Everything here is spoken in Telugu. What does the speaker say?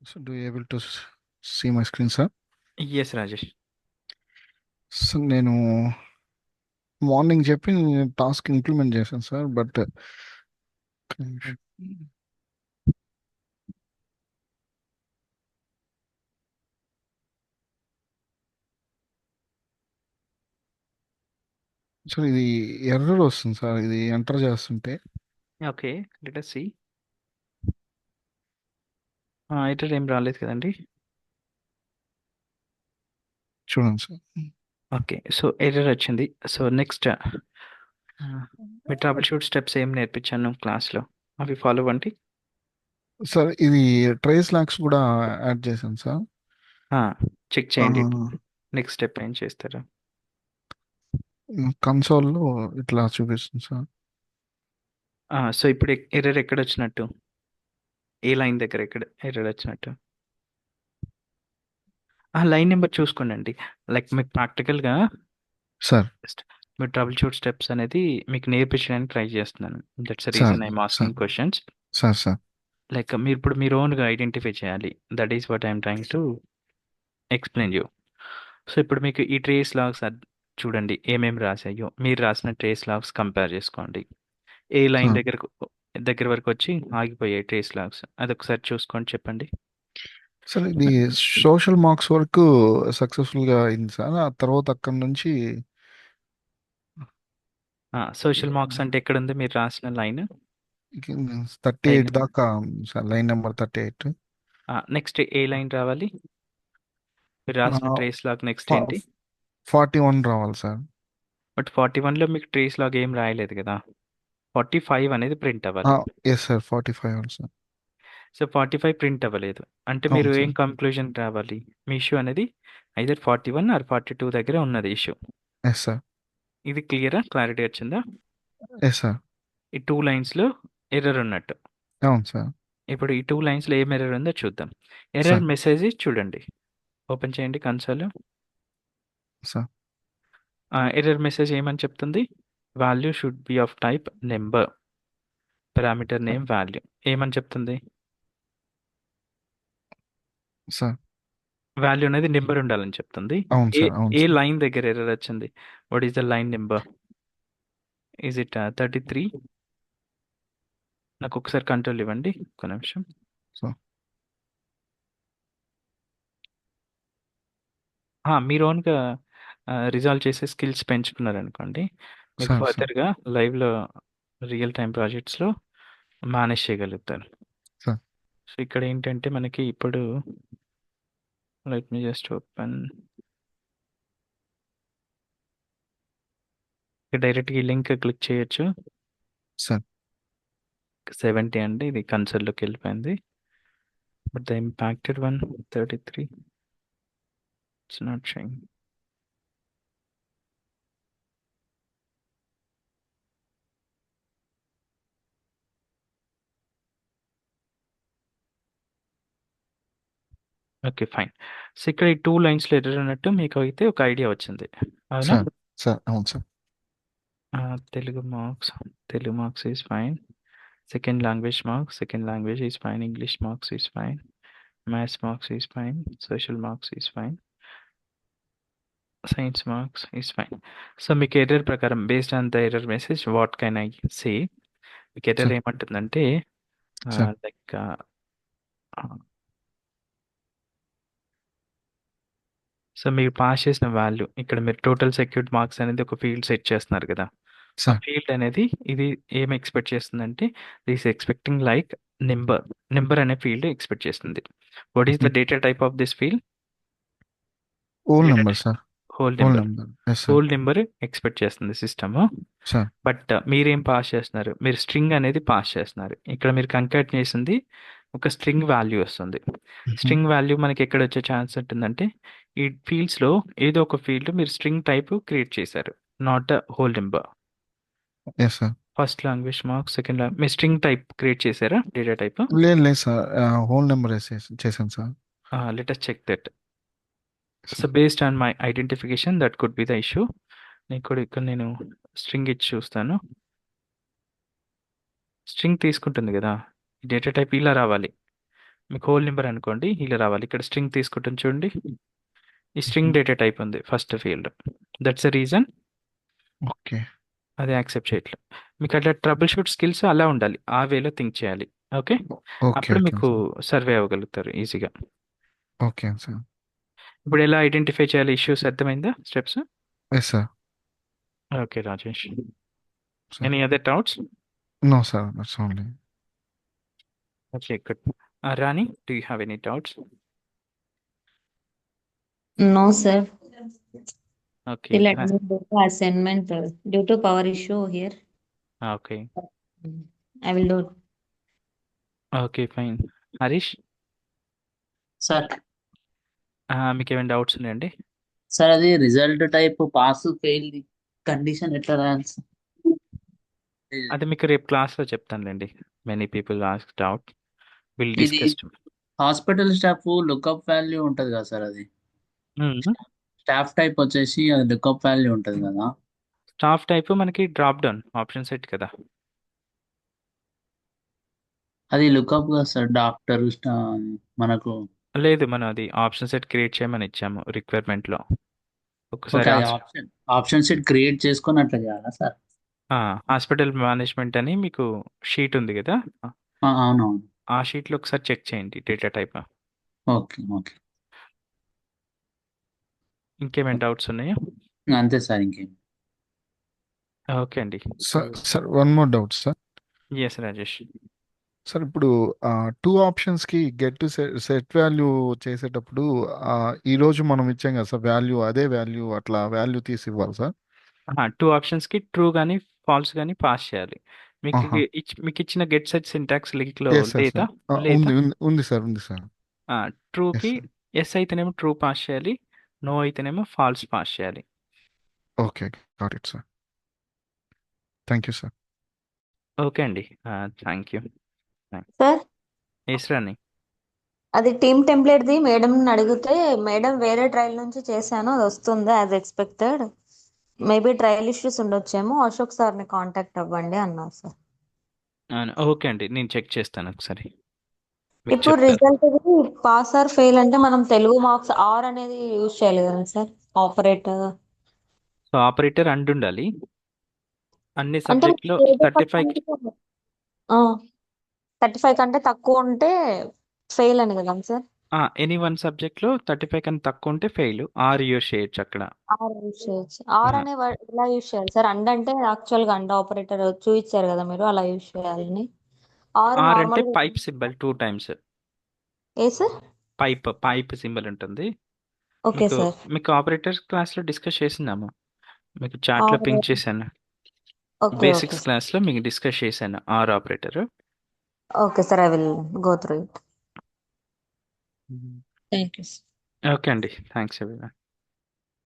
So do you able to see my screen, sir? Yes Rajesh. So నేను మార్నింగ్ చెప్పి టాస్క్ ఇంప్లిమెంట్ చేశాను సార్. బట్ సార్ ఇది ఎర్రర్ వస్తుంది సార్, ఇది ఎంటర్ చేస్తుంటే. Okay. Let us see. Error ఏం రాలేదు కదండి. చూడండి సార్. ఓకే. సో ఎర్రర్ వచ్చింది. సో నెక్స్ట్ మీ ట్రబుల్ షూట్ స్టెప్స్ ఏం నేర్పించాను క్లాస్లో, అవి ఫాలో అవ్వండి. సార్ ఇది ట్రేస్ లాక్స్ కూడా యాడ్ చేశాను సార్. చెక్ చేయండి. నెక్స్ట్ స్టెప్ ఏం చేస్తారు? కన్సోల్లో ఇట్లా చూపిస్తుంది సార్. సో ఇప్పుడు ఎర్రర్ ఎక్కడ వచ్చినట్టు, ఏ లైన్ దగ్గర ఎక్కడ ఎర్రర్ వచ్చినట్టు? లైన్ నెంబర్ చూసుకోండి. లైక్ మీకు ప్రాక్టికల్గా సార్ మీరు ట్రబుల్ షూట్ స్టెప్స్ అనేది మీకు నేర్పించడానికి ట్రై చేస్తున్నాను. That's the sir reason I'm sir asking questions. Sir sir like మీరు ఇప్పుడు మీరు ఓన్గా ఐడెంటిఫై చేయాలి. That is what I'm trying to explain you. So ఇప్పుడు మీకు ఈ ట్రేస్ లాగ్స్ చూడండి ఏమేమి రాసాయో. మీరు రాసిన ట్రేస్ లాగ్స్ కంపేర్ చేసుకోండి. ఏ లైన్ సార్ దగ్గర వరకు వచ్చి ఆగిపోయాయి ట్రేస్ లాగ్స్, అదొకసారి చూసుకొని చెప్పండి. సార్ ఇది సోషల్ మార్క్స్ వరకు సక్సెస్ఫుల్గా అయింది సార్. ఆ తర్వాత అక్కడి నుంచి సోషల్ మార్క్స్ అంటే ఎక్కడుంది మీరు రాసిన లైన్? 38 లైన్ దాకా ఉంది సార్, లైన్ నెంబర్ 38. నెక్స్ట్ ఏ లైన్ రావాలి? మీరు రాసిన ట్రేస్ లాగ్ నెక్స్ట్ ఏంటి? 41 రావాలి సార్. బట్ 41లో మీకు ట్రేస్ లాగ్ ఏం రాయలేదు కదా. 45 అనేది ప్రింట్ అవ్వాలి. Yes sir, 45 sir. So 45 print అవ్వలేదు అంటే మీరు అవును ఏం సార్. కంక్లూజన్ రావాలి? మీ ఇష్యూ అనేది ఐదర్ 41 ఆర్ 42 దగ్గర ఉన్నది ఇష్యూ. Yes sir. ఇది క్లారిటీ వచ్చిందా? Yes sir. ఈ 2 లైన్స్‌లో ఎర్రర్ ఉన్నట్టు. అవును సార్. ఇప్పుడు ఈ 2 లైన్స్‌లో ఏం ఎర్రర్ ఉందో చూద్దాం. ఎర్రర్ సార్ మెసేజ్ చూడండి. ఓపెన్ చేయండి కన్సోల్. సార్ ఎర్రర్ మెసేజ్ ఏమని చెప్తుంది? Value should be of type number. Parameter name value ఏమని చెప్తుంది? సార్ వాల్యూ అనేది నెంబర్ ఉండాలని చెప్తుంది. అవును ఏ సార్. అవును ఏ సార్. లైన్ దగ్గర ఎర్రర్ వచ్చింది? What is the line number? Is it 33? నాకు ఒకసారి కంట్రోల్ ఇవ్వండి, ఒక్క నిమిషం. సార్ మీరు ఓన్గా రిజాల్వ్ చేసే స్కిల్స్ పెంచుకున్నారనుకోండి, మీకు సార్ సార్ ఫర్దర్గా లైవ్లో రియల్ టైం ప్రాజెక్ట్స్లో మేనేజ్ చేయగలుగుతారు. సార్ సో ఇక్కడ ఏంటంటే మనకి ఇప్పుడు లెట్ మీ జస్ట్ ఓపెన్ డైరెక్ట్గా ఈ లింక్ క్లిక్ చేయొచ్చు. సార్ 70 అండి, ఇది కన్సోల్లోకి వెళ్ళిపోయింది. But the impacted one 33 it's not showing. Okay, fine. So ఇక్కడ ఈ 2 లైన్స్‌లో ఎర్రర్ ఉన్నట్టు మీకు అయితే ఒక ఐడియా వచ్చింది. అవునా? సార్ సార్ అవును sir. Telugu marks, Telugu marks is fine. Second language marks, second language is fine. English marks is fine. Maths marks is fine. Social marks is fine. Science marks is fine. So మీకు ఎర్రర్ ప్రకారం based on the error message what can I say, మీకు ఎర్రర్ సార్ ఏమంటుందంటే సార్ లైక్ సో మీరు పాస్ చేసిన వాల్యూ ఇక్కడ మీరు టోటల్ సెక్యూర్డ్ మార్క్స్ అనేది ఒక ఫీల్డ్ సెట్ చేస్తున్నారు కదా. ఆ సార్ ఫీల్డ్ అనేది ఇది ఏం ఎక్స్పెక్ట్ చేస్తుందంటే this expecting like number. Number అనే ఫీల్డ్ ఎక్స్పెక్ట్ చేస్తుంది. What is the data type of this field? Whole data number type sir. Whole whole number. Number yes sir. Whole number expect చేస్తుంది సిస్టమ్. సార్ బట్ మీరేం పాస్ చేస్తున్నారు? మీరు స్ట్రింగ్ అనేది పాస్ చేస్తున్నారు. ఇక్కడ మీరు కంకాట్ చేసింది ఒక స్ట్రింగ్ వాల్యూ వస్తుంది. స్ట్రింగ్ వాల్యూ మనకి ఎక్కడ వచ్చే ఛాన్స్ ఉంటుందంటే ఈ ఫీల్డ్స్లో ఏదో ఒక ఫీల్డ్ మీరు స్ట్రింగ్ టైప్ క్రియేట్ చేశారు, not a whole number. Yes sir. First language marks, second language మీరు స్ట్రింగ్ టైప్ క్రియేట్ చేశారా డేటా టైప్? లేదు లేదు సార్, హోల్ నెంబర్ చేశాను sir. Let us check that. So sir based on my identification that could be the issue. నేను కూడా ఇక్కడ నేను స్ట్రింగ్ ఇచ్చి చూస్తాను. స్ట్రింగ్ తీసుకుంటుంది కదా, డేటా టైప్ ఇలా రావాలి. మీకు హోల్ నెంబర్ అనుకోండి ఇలా రావాలి. ఇక్కడ స్ట్రింగ్ తీసుకుంటాం చూడండి. ఈ స్ట్రింగ్ డేటా టైప్ ఉంది first field. That's the reason okay. అది యాక్సెప్ట్ చేయట్లేదు. మీకు అట్లా ట్రబుల్ షూట్ స్కిల్స్ అలా ఉండాలి. ఆ వేలో థింక్ చేయాలి. ఓకే. ఓకే. అప్పుడు ఓకే మీకు సార్. సర్వే అవ్వగలుగుతారు ఈజీగా. Okay sir. ఇప్పుడు ఎలా ఐడెంటిఫై చేయాలి ఇష్యూస్ అర్థమైందా steps? Yes sir. Okay Rajesh. Sir. Any other doubts? No sir. That's only. Okay good. Rani, do you have any doubts? No, sir. Okay. Still I didn't do the assignment due to power issue here. Okay. I will do. Okay fine. Harish, sir మీకు ఏమైనా డౌట్స్ ఉన్నాయండి? సార్ అది result type pass fail condition ఎట్లా రాయాలి సార్? అది మీకు రేపు క్లాస్లో చెప్తానులేండి. Many people ask doubt, will ఇది discuss. Hospital staff lookup value ఉంటది కదా సార్, అది స్టాఫ్ టైప్ వచ్చేసి అది లుక్అప్ వాల్యూ ఉంటది కదా. స్టాఫ్ టైప్ మనకి డ్రాప్ డౌన్ ఆప్షన్ సెట్ కదా. అది లుక్అప్ కదా సార్, డాక్టర్ మనకు. లేదు, మనం అది ఆప్షన్ సెట్ క్రియేట్ చేయమని ఇచ్చాము రిక్వైర్మెంట్లో. ఓకే, ఒకసారి అది ఆప్షన్ సెట్ క్రియేట్ చేసుకొని అట్లా చేయాలా సార్? హాస్పిటల్ మేనేజ్మెంట్ అని మీకు షీట్ ఉంది కదా, అవునవును. ఆ షీట్లో ఒకసారి చెక్ చేయండి డేటా టైప్. ఓకే ఓకే, ఇంకేమైనా డౌట్స్ ఉన్నాయా? అంతే సార్, ఇంకేం. ఓకే అండి. Sir one more doubt sir. Yes Rajesh. Sir ఇప్పుడు 2 ఆప్షన్స్కి గెట్ టు సెట్ వాల్యూ చేసేటప్పుడు ఈరోజు మనం ఇచ్చాం కదా సార్ వాల్యూ, అదే వాల్యూ అట్లా వాల్యూ తీసి ఇవ్వాలి సార్? 2 ఆప్షన్స్కి ట్రూ కానీ ఫాల్స్ కానీ పాస్ చేయాలి. మీకు ఆహా. మీకు ఇచ్చిన గెట్ సెట్ సింటాక్స్ లింక్లో ఎస్ సార్ లేదా? సార్. లేదా? ఉంది ఉంది ఉంది సార్, ఉంది సార్. ట్రూకి ఎస్ సార్. ఎస్ అయితేనేమో ట్రూ పాస్ చేయాలి, నో అయితేనేమో ఫాల్స్ పాస్ చేయాలి. Okay, got it sir. Thank you sir. Okay అండి, thank you. Sir yes Rani. అది టీమ్ టెంప్లెట్ది మేడం అడిగితే మేడం వేరే ట్రయల్ నుంచి చేశాను అది వస్తుందా as expected, maybe trial issues ఉండొచ్చేమో అశోక్ సార్ని కాంటాక్ట్ అవ్వండి అన్నారు సార్. ఓకే అండి, నేను చెక్ చేస్తాను ఒకసారి. మీకు ఇప్పుడు చెప్తాను. రిజల్ట్ పాస్ ఆర్ ఫెయిల్ అంటే మనం తెలుగు మార్క్స్ ఆర్ అనేది యూజ్ చేయాలి కదా sir, operator. So operator and ఉండాలి అన్ని అంటే సబ్జెక్ట్లో. 35 35 కంటే తక్కువ ఉంటే ఫెయిల్ అని కదా సార్? ఎనీ వన్ సబ్జెక్ట్లో 35 కన్నా తక్కువ ఉంటే ఫెయిల్. ఆర్ యూస్ చేయొచ్చు అక్కడ. ఆర్ యూజ్ చేయొచ్చు. ఆర్ అనే వర్డ్ ఎలా యూజ్ చేయాలి సార్? అండ్ అంటే యాక్చువల్ గా అండ్ ఆపరేటర్ చూపించారు కదా మీరు, అలా యూజ్ చేయాలని. ఆర్ ఆర్ అంటే నార్మల్ పైప్ సింబల్ 2 టైమ్స్. ఏ సార్? పైప్ సింబల్ ఉంటుంది. Okay sir. మీకు ఆపరేటర్స్ క్లాస్లో డిస్కస్ చేసినాము, మీకు చాట్లో పింక్ చేశాను. ఓకే బేసిక్స్ క్లాస్లో మీకు డిస్కస్ చేశాను or operator. Okay sir, I will go through it. Thank you. Okay అండి, థ్యాంక్స్ ఎవరీవన్.